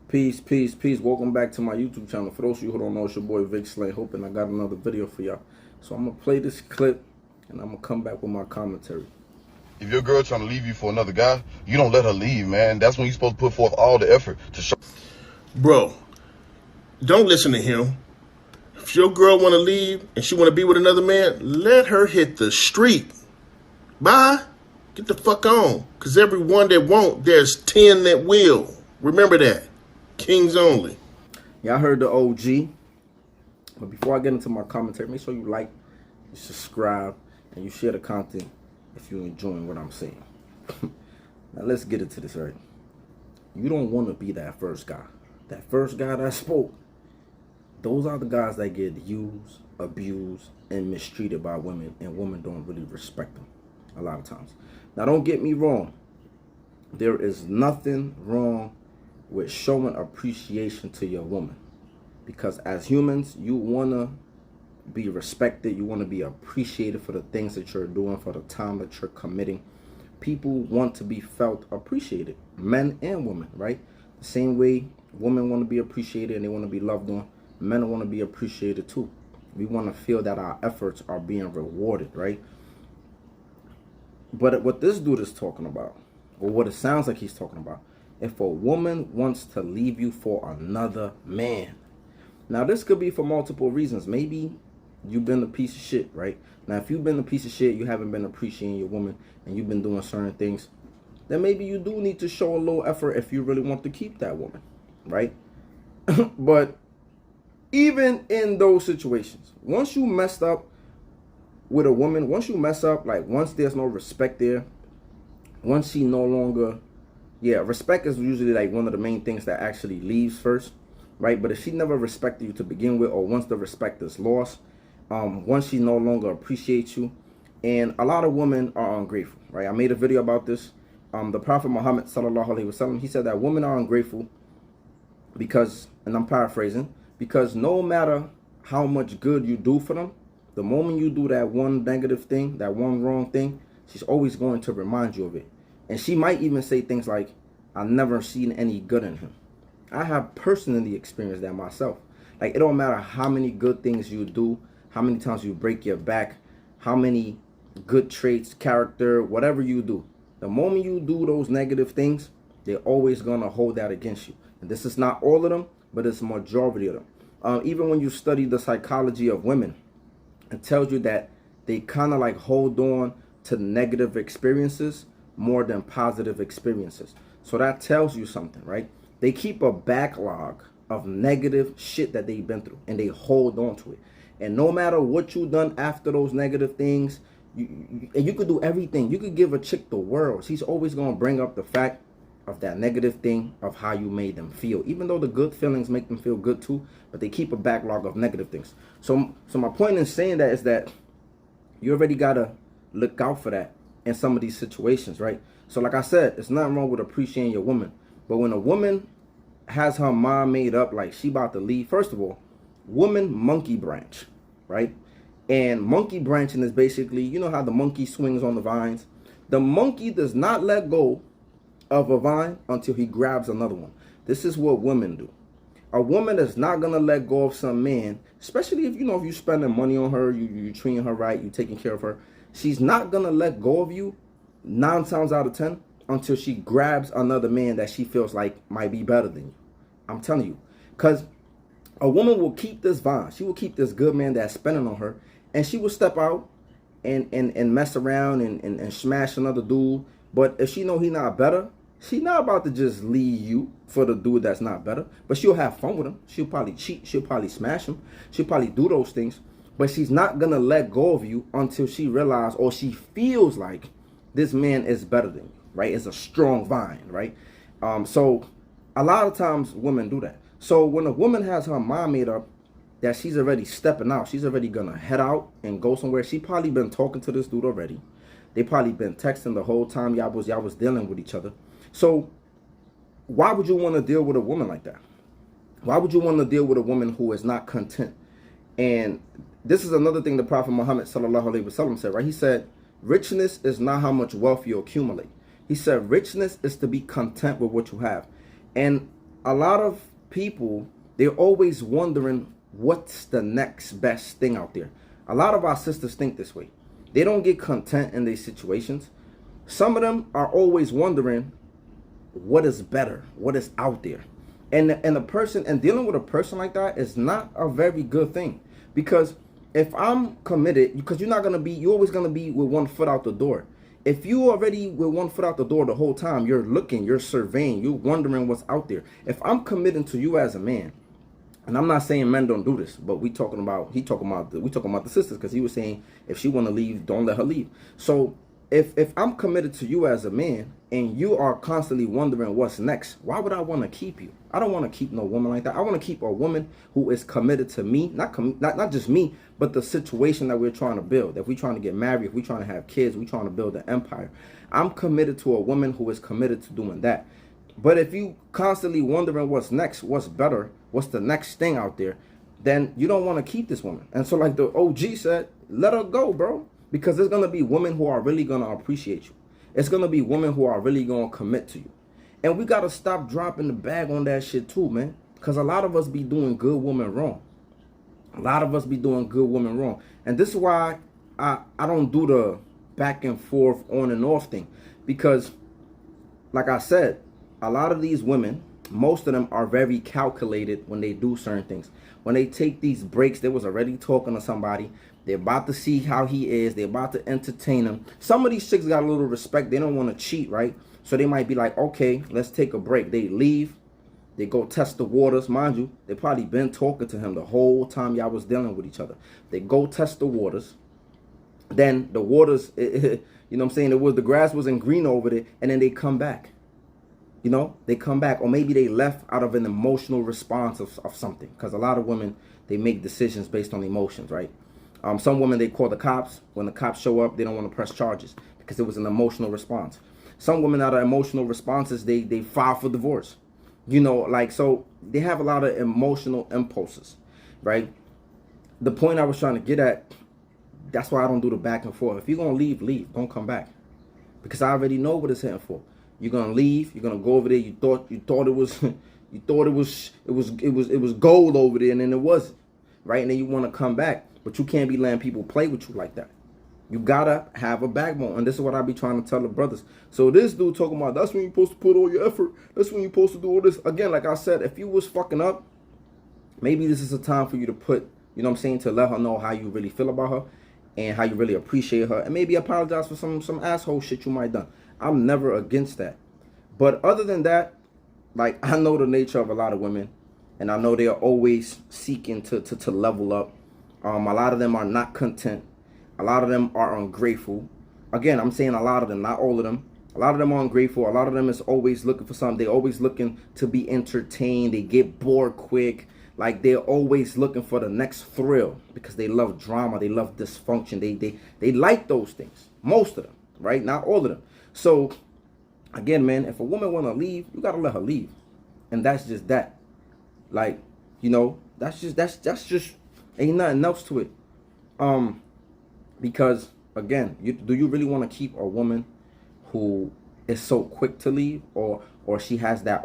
Peace, peace, peace. Welcome back to my YouTube channel. For those of you who don't know, it's your boy Vic Slay. Hoping I got another video for y'all. So I'm gonna play this clip and I'm gonna come back with my commentary. If your girl trying to leave you for another guy, you don't let her leave, man. That's when you're supposed to put forth all the effort to show. Bro, don't listen to him. If your girl want to leave and she want to be with another man, let her hit the street. Bye. Get the fuck on. Because every one that won't, there's 10 that will. Remember that. Kings only. Y'all heard the OG. But before I get into my commentary, make sure you like, you subscribe, and you share the content if you're enjoying what I'm saying. Now let's get into this, right? You don't want to be that first guy. That first guy that spoke. Those are the guys that get used, abused, and mistreated by women, and women don't really respect them a lot of times. Now, don't get me wrong. There is nothing wrong with showing appreciation to your woman. Because as humans, you want to be respected. You want to be appreciated for the things that you're doing, for the time that you're committing. People want to be felt appreciated, men and women, right? The same way women want to be appreciated and they want to be loved on, men want to be appreciated too. We want to feel that our efforts are being rewarded, right? But what this dude is talking about, or what it sounds like he's talking about, if a woman wants to leave you for another man. Now, this could be for multiple reasons. Maybe you've been a piece of shit, right? Now, if you've been a piece of shit, you haven't been appreciating your woman, and you've been doing certain things, then maybe you do need to show a little effort if you really want to keep that woman, right? But even in those situations, once you messed up with a woman, once you mess up, like once there's no respect there, once she no longer, respect is usually like one of the main things that actually leaves first, right? But if she never respected you to begin with, or once the respect is lost, once she no longer appreciates you, and a lot of women are ungrateful, right? I made a video about this. The Prophet Muhammad sallallahu alaihi wasallam, he said that women are ungrateful because, and I'm paraphrasing, because no matter how much good you do for them, the moment you do that one negative thing, that one wrong thing, she's always going to remind you of it. And she might even say things like, I've never seen any good in him. I have personally experienced that myself. Like, it don't matter how many good things you do, how many times you break your back, how many good traits, character, whatever you do. The moment you do those negative things, they're always going to hold that against you. And this is not all of them, but it's a majority of them. Even when you study the psychology of women, it tells you that they kind of like hold on to negative experiences more than positive experiences. So that tells you something, right? They keep a backlog of negative shit that they've been through, and they hold on to it. And no matter what you've done after those negative things, you could do everything. You could give a chick the world. She's always going to bring up the fact of that negative thing, of how you made them feel, even though the good feelings make them feel good too, but they keep a backlog of negative things. So my point in saying that is that you already gotta look out for that in some of these situations, right? So like I said, it's nothing wrong with appreciating your woman, but when a woman has her mind made up like she about to leave, first of all, woman monkey branch, right? And monkey branching is basically, you know how the monkey swings on the vines? The monkey does not let go of a vine until he grabs another one. This is what women do. A woman is not gonna let go of some man, especially if if you're spending money on her, you treating her right, you taking care of her. She's not gonna let go of you 9 times out of 10 until she grabs another man that she feels like might be better than you. I'm telling you, because a woman will keep this vine. She will keep this good man that's spending on her, and she will step out and mess around and smash another dude. But if she know he not better, she not about to just leave you for the dude that's not better. But she'll have fun with him. She'll probably cheat. She'll probably smash him. She'll probably do those things. But she's not going to let go of you until she realizes, or she feels like this man is better than you, right? It's a strong vine, right? So a lot of times women do that. So when a woman has her mind made up that she's already stepping out, she's already going to head out and go somewhere. She probably been talking to this dude already. They probably been texting the whole time y'all was dealing with each other. So why would you want to deal with a woman like that? Why would you want to deal with a woman who is not content? And this is another thing the Prophet Muhammad sallallahu alaihi wasallam said, right? He said, richness is not how much wealth you accumulate. He said, richness is to be content with what you have. And a lot of people, they're always wondering what's the next best thing out there. A lot of our sisters think this way. They don't get content in these situations. Some of them are always wondering what is better, what is out there. And a person, and dealing with a person like that is not a very good thing. Because if I'm committed, because you're always gonna be with one foot out the door. If you already with one foot out the door the whole time, you're looking, you're surveying, you're wondering what's out there. If I'm committing to you as a man, and I'm not saying men don't do this, but we talking about the sisters, because he was saying if she want to leave, don't let her leave. So if I'm committed to you as a man and you are constantly wondering what's next, why would I want to keep you? I don't want to keep no woman like that. I want to keep a woman who is committed to me, not just me, but the situation that we're trying to build. If we're trying to get married, if we're trying to have kids, we're trying to build an empire. I'm committed to a woman who is committed to doing that. But if you constantly wondering what's next, what's better, what's the next thing out there, then you don't want to keep this woman. And so like the OG said, let her go, bro. Because there's going to be women who are really going to appreciate you. It's going to be women who are really going to commit to you. And we got to stop dropping the bag on that shit too, man. Because a lot of us be doing good women wrong. A lot of us be doing good women wrong. And this is why I don't do the back and forth, on and off thing. Because, like I said, a lot of these women, most of them are very calculated when they do certain things. When they take these breaks, they was already talking to somebody. They're about to see how he is. They're about to entertain him. Some of these chicks got a little respect. They don't want to cheat, right? So they might be like, okay, let's take a break. They leave. They go test the waters. Mind you, they probably been talking to him the whole time y'all was dealing with each other. They go test the waters. Then the waters, you know what I'm saying? The grass wasn't green over there. And then they come back. You know, they come back. Or maybe they left out of an emotional response of something. Because a lot of women, they make decisions based on emotions, right? Some women, they call the cops. When the cops show up, they don't want to press charges because it was an emotional response. Some women, out of emotional responses, they file for divorce. You know, like, so they have a lot of emotional impulses, right? The point I was trying to get at, that's why I don't do the back and forth. If you're going to leave, leave. Don't come back. Because I already know what it's hitting for. You're going to leave. You're going to go over there. You thought it was it was gold over there, and then it wasn't, right? And then you want to come back. But you can't be letting people play with you like that. You gotta have a backbone. And this is what I be trying to tell the brothers. So this dude talking about, that's when you're supposed to put all your effort. That's when you're supposed to do all this. Again, like I said, if you was fucking up, maybe this is a time for you to put, you know what I'm saying, to let her know how you really feel about her and how you really appreciate her. And maybe apologize for some asshole shit you might have done. I'm never against that. But other than that, like, I know the nature of a lot of women. And I know they are always seeking to level up. A lot of them are not content. A lot of them are ungrateful. Again, I'm saying a lot of them, not all of them. A lot of them are ungrateful. A lot of them is always looking for something. They're always looking to be entertained. They get bored quick. Like, they're always looking for the next thrill because they love drama. They love dysfunction. They like those things. Most of them, right? Not all of them. So, again, man, if a woman want to leave, you got to let her leave. And that's just that. Like, you know, that's just ain't nothing else to it. Because again, do you really want to keep a woman who is so quick to leave, or she has that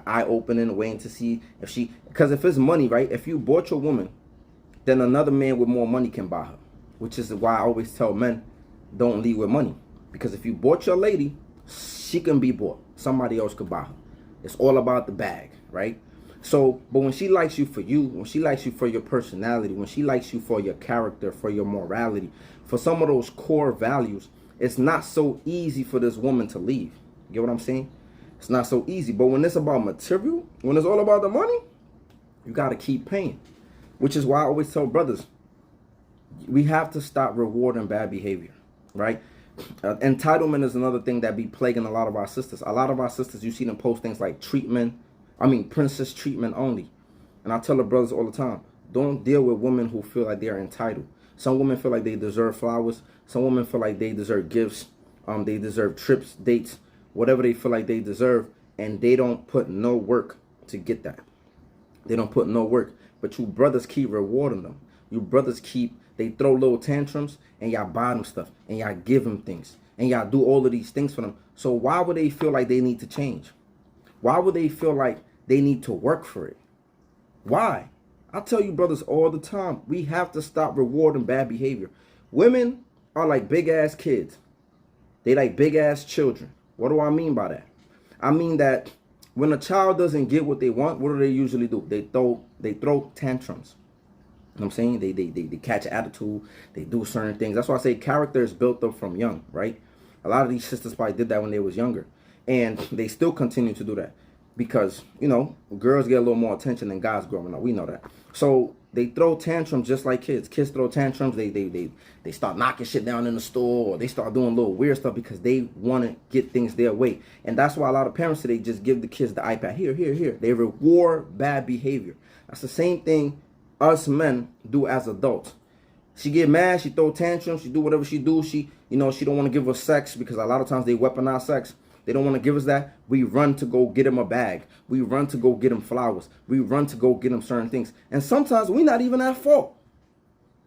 eye opening, waiting to see if she, because if it's money, right? If you bought your woman, then another man with more money can buy her, which is why I always tell men, don't leave with money, because if you bought your lady, she can be bought. Somebody else could buy her. It's all about the bag, right? So, but when she likes you for you, when she likes you for your personality, when she likes you for your character, for your morality, for some of those core values, it's not so easy for this woman to leave. You get what I'm saying? It's not so easy. But when it's about material, when it's all about the money, you got to keep paying. Which is why I always tell brothers, we have to stop rewarding bad behavior, right? Entitlement is another thing that be plaguing a lot of our sisters. A lot of our sisters, you see them post things like princess treatment only. And I tell the brothers all the time, don't deal with women who feel like they're entitled. Some women feel like they deserve flowers. Some women feel like they deserve gifts. They deserve trips, dates, whatever they feel like they deserve. And they don't put no work to get that. They don't put no work. But you brothers keep rewarding them. You brothers they throw little tantrums and y'all buy them stuff. And y'all give them things. And y'all do all of these things for them. So why would they feel like they need to change? Why would they feel like they need to work for it. Why? I tell you brothers all the time, we have to stop rewarding bad behavior. Women are like big ass kids. They like big ass children. What do I mean by that? I mean that when a child doesn't get what they want, what do they usually do? They throw tantrums. You know what I'm saying? They catch attitude. They do certain things. That's why I say character is built up from young, right? A lot of these sisters probably did that when they was younger. And they still continue to do that. Because, you know, girls get a little more attention than guys growing up. We know that. So they throw tantrums just like kids. Kids throw tantrums. They start knocking shit down in the store, or they start doing little weird stuff because they want to get things their way. And that's why a lot of parents today just give the kids the iPad. Here. They reward bad behavior. That's the same thing us men do as adults. She get mad, she throw tantrums, she do whatever she do. She don't want to give us sex because a lot of times they weaponize sex. They don't want to give us that. We run to go get him a bag. We run to go get him flowers. We run to go get him certain things. And sometimes we're not even at fault.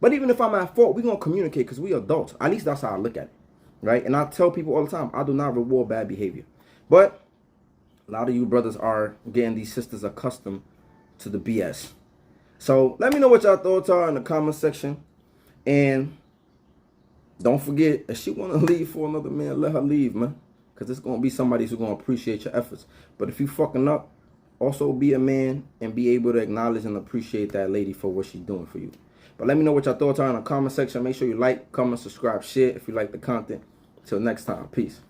But even if I'm at fault, we're going to communicate because we adults. At least that's how I look at it. Right? And I tell people all the time, I do not reward bad behavior. But a lot of you brothers are getting these sisters accustomed to the BS. So let me know what y'all thoughts are in the comment section. And don't forget, if she want to leave for another man, let her leave, man. Because it's going to be somebody who's going to appreciate your efforts. But if you fucking up, also be a man and be able to acknowledge and appreciate that lady for what she's doing for you. But let me know what your thoughts are in the comment section. Make sure you like, comment, subscribe, share if you like the content. Until next time, peace.